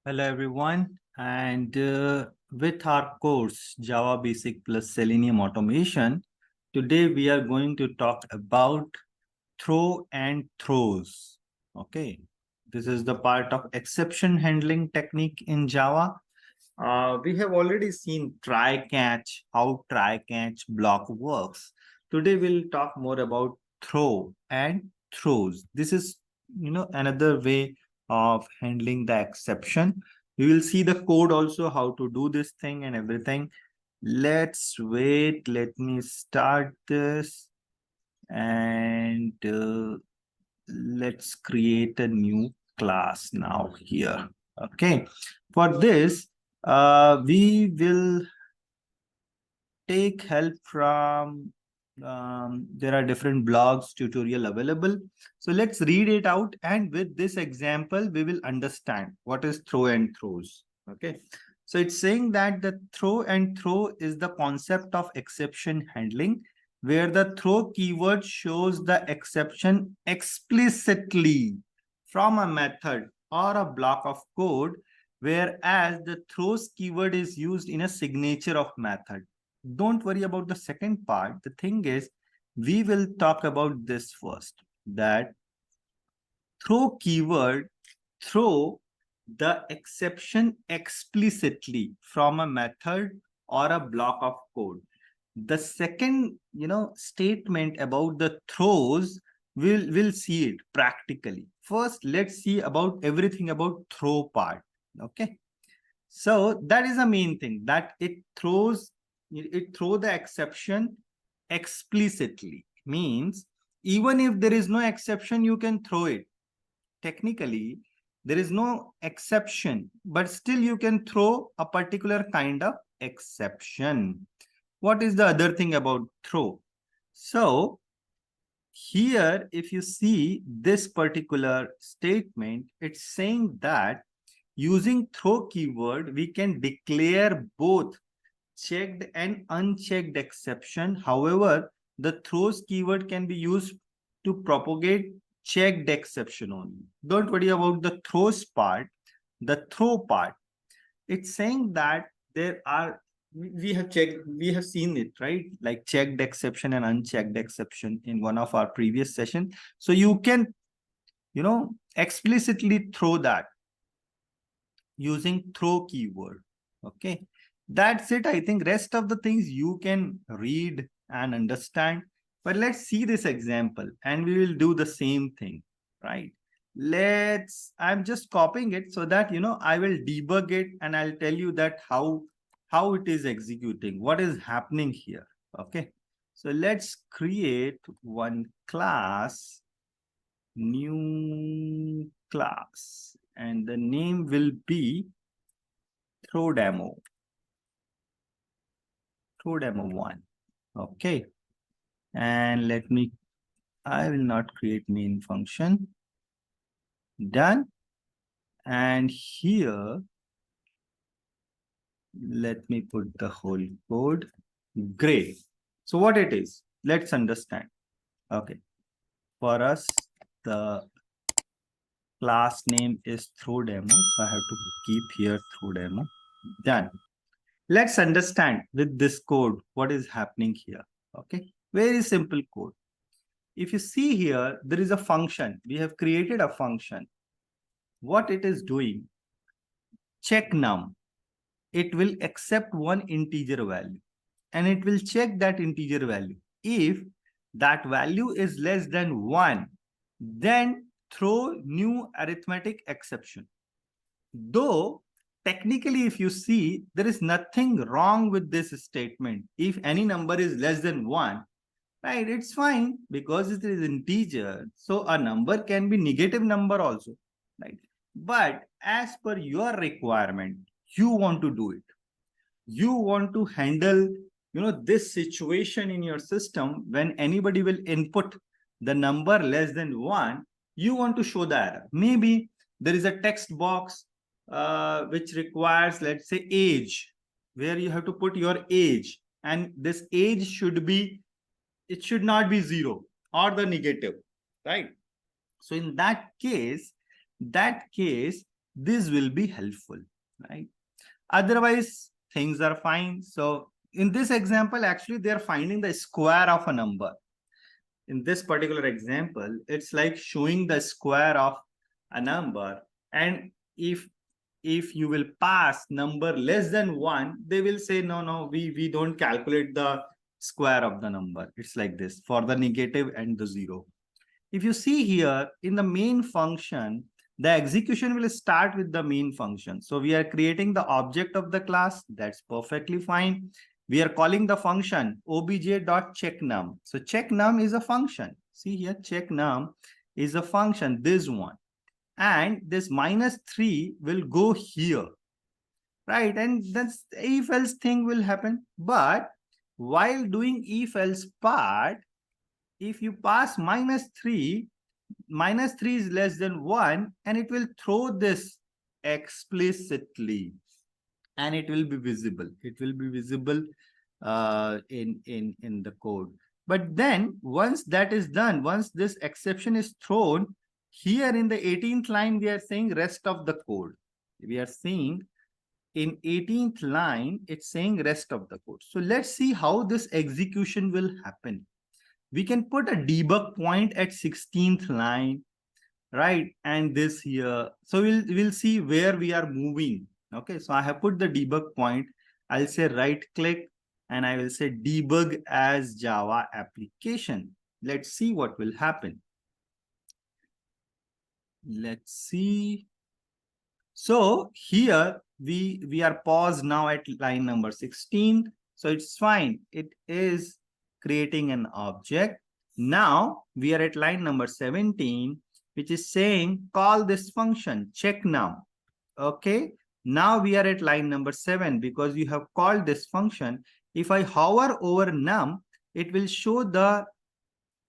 Hello everyone, and with our course Java Basic plus Selenium Automation, today we are going to talk about throw and throws. Okay, this is the part of exception handling technique in Java. We have already seen try catch, how try catch block works. Today we'll talk more about throw and throws. This is another way of handling the exception. We will see the code also, how to do this thing and everything. Let's wait. Let me start this and let's create a new class now here. Okay. For this, we will take help from there are different blogs tutorial available. So let's read it out, and with this example we will understand what is throw and throws. Okay, so it's saying that the throw and throw is the concept of exception handling, where the throw keyword shows the exception explicitly from a method or a block of code, whereas the throws keyword is used in a signature of method. Don't worry about the second part. The thing is, we will talk about this first, that throw keyword throw the exception explicitly from a method or a block of code. The second statement about the throws, we'll see it practically. First, let's see about everything about throw part. Okay, so that is the main thing, that it throw the exception explicitly. Means even if there is no exception, you can throw it. Technically, there is no exception, but still you can throw a particular kind of exception. What is the other thing about throw? So here, if you see this particular statement, it's saying that using throw keyword, we can declare both checked and unchecked exception. However, the throws keyword can be used to propagate checked exception only. Don't worry about the throws part. The throw part, it's saying that there are, we have seen it, right? Like checked exception and unchecked exception in one of our previous session. So you can, explicitly throw that using throw keyword. Okay, that's it. I think rest of the things you can read and understand, but let's see this example and we will do the same thing, right? I'm just copying it so that I will debug it and I'll tell you that how it is executing, what is happening here. Okay, so let's create one class, new class, and the name will be throw demo 1. Okay, and I will not create main function. Done. And here let me put the whole code. Great. So what it is, let's understand. Okay, for us the class name is throw demo, so I have to keep here throw demo. Done. Let's understand with this code what is happening here. Okay, very simple code. If you see here, there is a function. We have created a function. What it is doing, check num. It will accept one integer value and it will check that integer value. If that value is less than 1, then throw new arithmetic exception. Though technically, if you see, there is nothing wrong with this statement. If any number is less than 1, right, it's fine because it is integer. So a number can be negative number also, right? But as per your requirement, you want to do it. You want to handle, this situation in your system when anybody will input the number less than 1, you want to show the error. Maybe there is a text box which requires, let's say, age, where you have to put your age, and this age should be, it should not be 0 or the negative, right? So in that case, This will be helpful, right? Otherwise, things are fine. So in this example, actually, they're finding the square of a number. In this particular example, it's like showing the square of a number. And if you will pass number less than 1, they will say, no, we don't calculate the square of the number. It's like this for the negative and the 0. If you see here in the main function, the execution will start with the main function. So we are creating the object of the class. That's perfectly fine. We are calling the function obj.checkNum. So checkNum is a function. See here, checkNum is a function, this one. And this -3 will go here, right? And that's if else thing will happen. But while doing if else part, if you pass -3, -3 is less than 1, and it will throw this explicitly, and it will be visible. It will be visible in the code. But then once that is done, once this exception is thrown, here in the 18th line, we are saying rest of the code. We are saying in 18th line, it's saying rest of the code. So let's see how this execution will happen. We can put a debug point at 16th line, right? And this here. So we'll see where we are moving. Okay, so I have put the debug point. I'll say right click and I will say debug as Java application. Let's see what will happen. Let's see. So here we are paused now at line number 16. So it's fine. It is creating an object. Now we are at line number 17, which is saying call this function checkNum. Okay. Now we are at line number 7 because you have called this function. If I hover over num, it will show the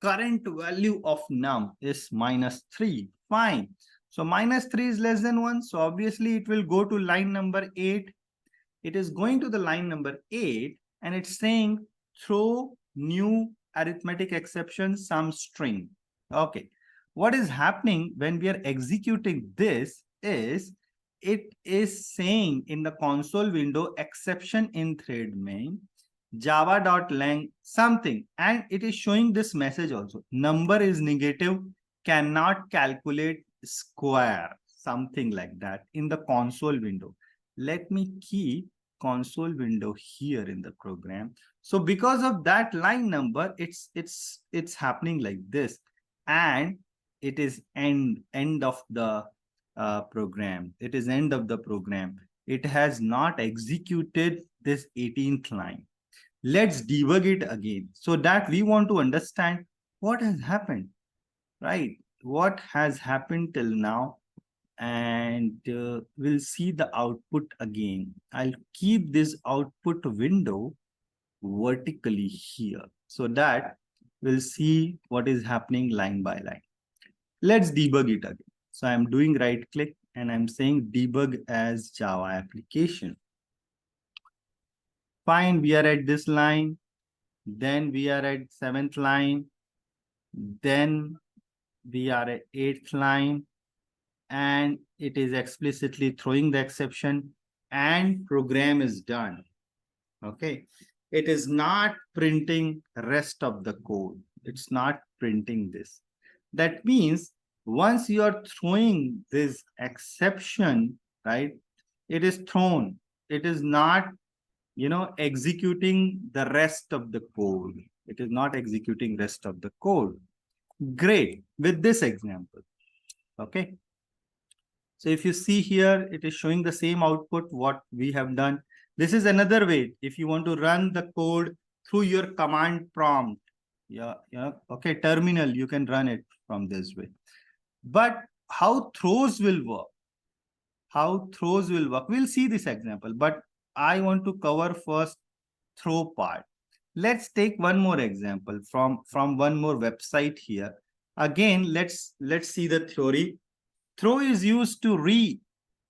current value of num is -3. Fine. So -3 is less than 1. So obviously it will go to line number 8. It is going to the line number 8 and it's saying throw new arithmetic exception some string. Okay. What is happening when we are executing this is it is saying in the console window exception in thread main java.lang something, and it is showing this message also. Number is negative, cannot calculate square, something like that in the console window. Let me keep console window here in the program. So because of that line number, it's happening like this, and it is end of the program. It is end of the program. It has not executed this 18th line. Let's debug it again so that we want to understand what has happened, right? What has happened till now, and we'll see the output again. I'll keep this output window vertically here so that we'll see what is happening line by line. Let's debug it again. So I'm doing right click and I'm saying debug as Java application. Fine, we are at this line. Then we are at 7th line. Then we are at 8th line. And it is explicitly throwing the exception and program is done. Okay. It is not printing rest of the code. It's not printing this. That means once you are throwing this exception, right, it is thrown. It is not, executing the rest of the code. It is not executing rest of the code. Great. With this example. Okay. So if you see here, it is showing the same output what we have done. This is another way. If you want to run the code through your command prompt, okay, terminal, you can run it from this way. But how throws will work? How throws will work? We'll see this example, but I want to cover first throw part. Let's take one more example from one more website here. Again, let's see the theory. Throw is used to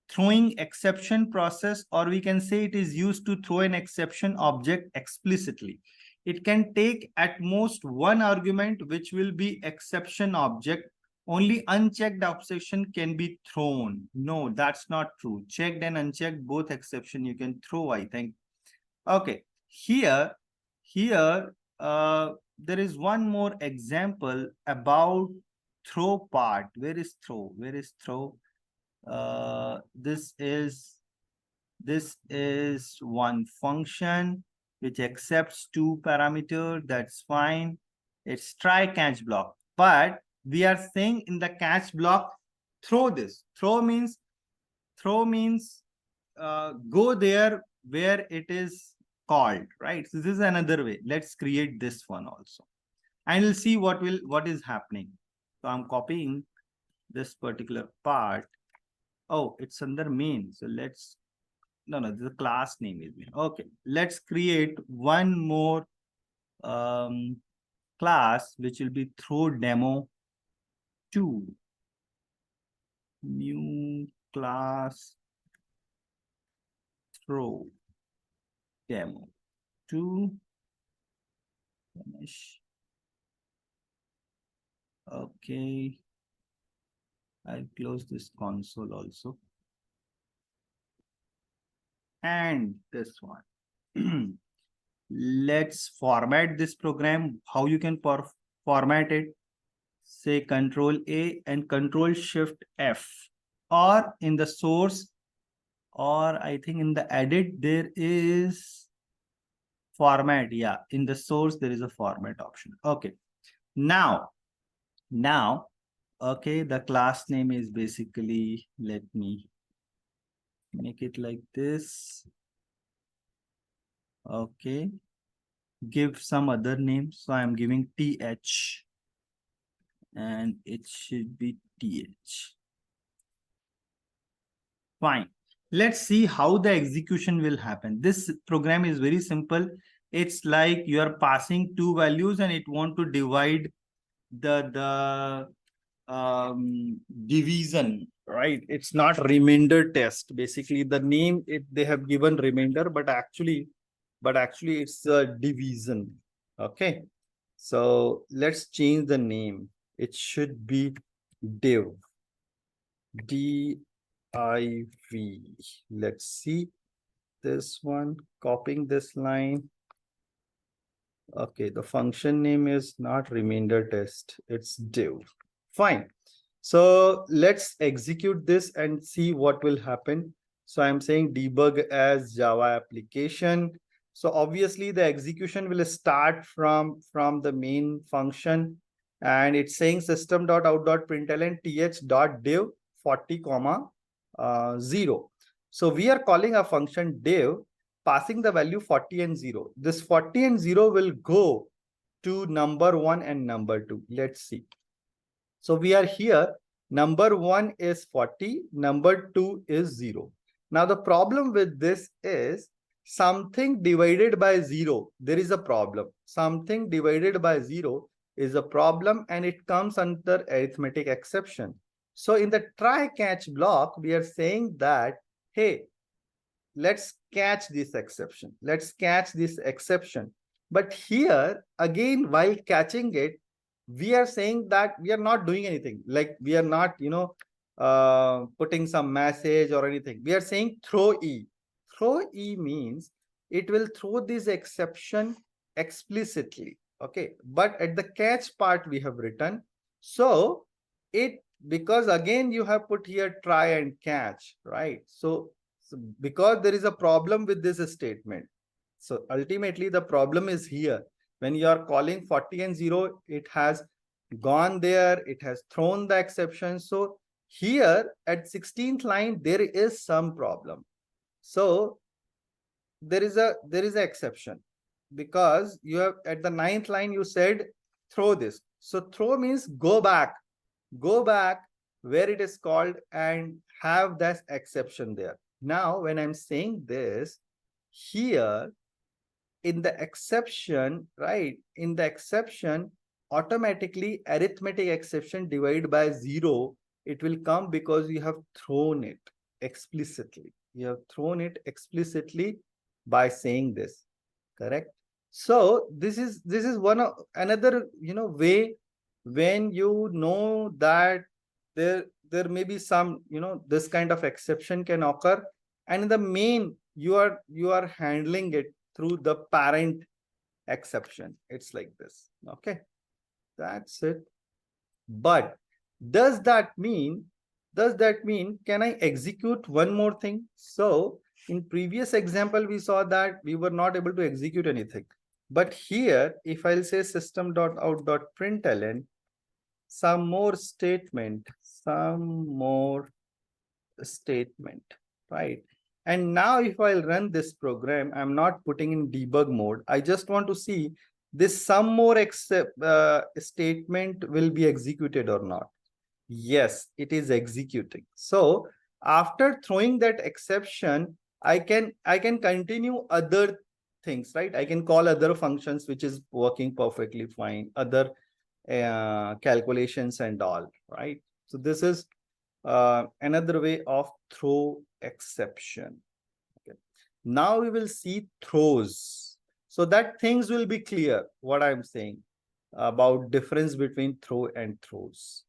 throwing exception process, or we can say it is used to throw an exception object explicitly. It can take at most one argument, which will be exception object, Only unchecked exception can be thrown. No, that's not true. Checked and unchecked, both exception you can throw, I think. Okay, here, there is one more example about throw part. Where is throw? Where is throw? This is one function which accepts two parameters. That's fine. It's try catch block. But we are saying in the catch block, throw this. Throw means go there where it is called, right? So this is another way. Let's create this one also. And we'll see what is happening. So I'm copying this particular part. Oh, it's under main. So let's no, the class name is main. Okay, let's create one more class which will be throw demo 2. New class throw demo 2. Finish. Okay, I'll close this console also. And this one. Let's format this program. How you can format it? Say Control A and Control Shift F, or in the source, or I think in the edit there is format. Yeah, in the source there is a format option. Okay, now okay, the class name is basically, let me make it like this. Okay, give some other name. So I'm giving th, and it should be th. Fine. Let's see how the execution will happen. This program is very simple. It's like you are passing two values and it want to divide the division, right? It's not remainder test. Basically, the name they have given remainder, but actually it's a division. Okay. So let's change the name. It should be div. div. Let's see this one, copying this line. Okay, the function name is not remainder test, it's div. Fine. So let's execute this and see what will happen. So I'm saying debug as Java application. So obviously the execution will start from the main function, and it's saying system.out.println th.div 40 comma 0. So we are calling a function div, passing the value 40 and 0. This 40 and 0 will go to number 1 and number 2. Let's see. So we are here. Number 1 is 40. Number 2 is 0. Now the problem with this is something divided by 0. There is a problem. Something divided by 0 is a problem, and it comes under arithmetic exception. So in the try catch block, we are saying that, hey, let's catch this exception. Let's catch this exception. But here, again, while catching it, we are saying that we are not doing anything. Like we are not, putting some message or anything. We are saying throw E. Throw E means it will throw this exception explicitly. Okay. But at the catch part, we have written. So because again, you have put here try and catch, right? So because there is a problem with this statement. So ultimately the problem is here. When you are calling 40 and 0, it has gone there, it has thrown the exception. So here at 16th line, there is some problem. So there is a exception, because you have at the 9th line, you said throw this. So throw means go back where it is called and have that exception there. Now, when I'm saying this here in the exception, right? In the exception, automatically arithmetic exception divided by 0, it will come because you have thrown it explicitly. You have thrown it explicitly by saying this, correct? So this is one of another way when you know that there may be some, this kind of exception can occur, and in the main you are handling it through the parent exception. It's like this. Okay, that's it. But does that mean can I execute one more thing? So in previous example, we saw that we were not able to execute anything. But here, if I'll say system.out.println, some more statement, right? And now if I'll run this program, I'm not putting in debug mode. I just want to see this some more statement will be executed or not. Yes, it is executing. So after throwing that exception, I can continue other things, right? I can call other functions, which is working perfectly fine, other calculations and all, right? So this is another way of throw exception. Okay. Now we will see throws, so that things will be clear what I'm saying about difference between throw and throws.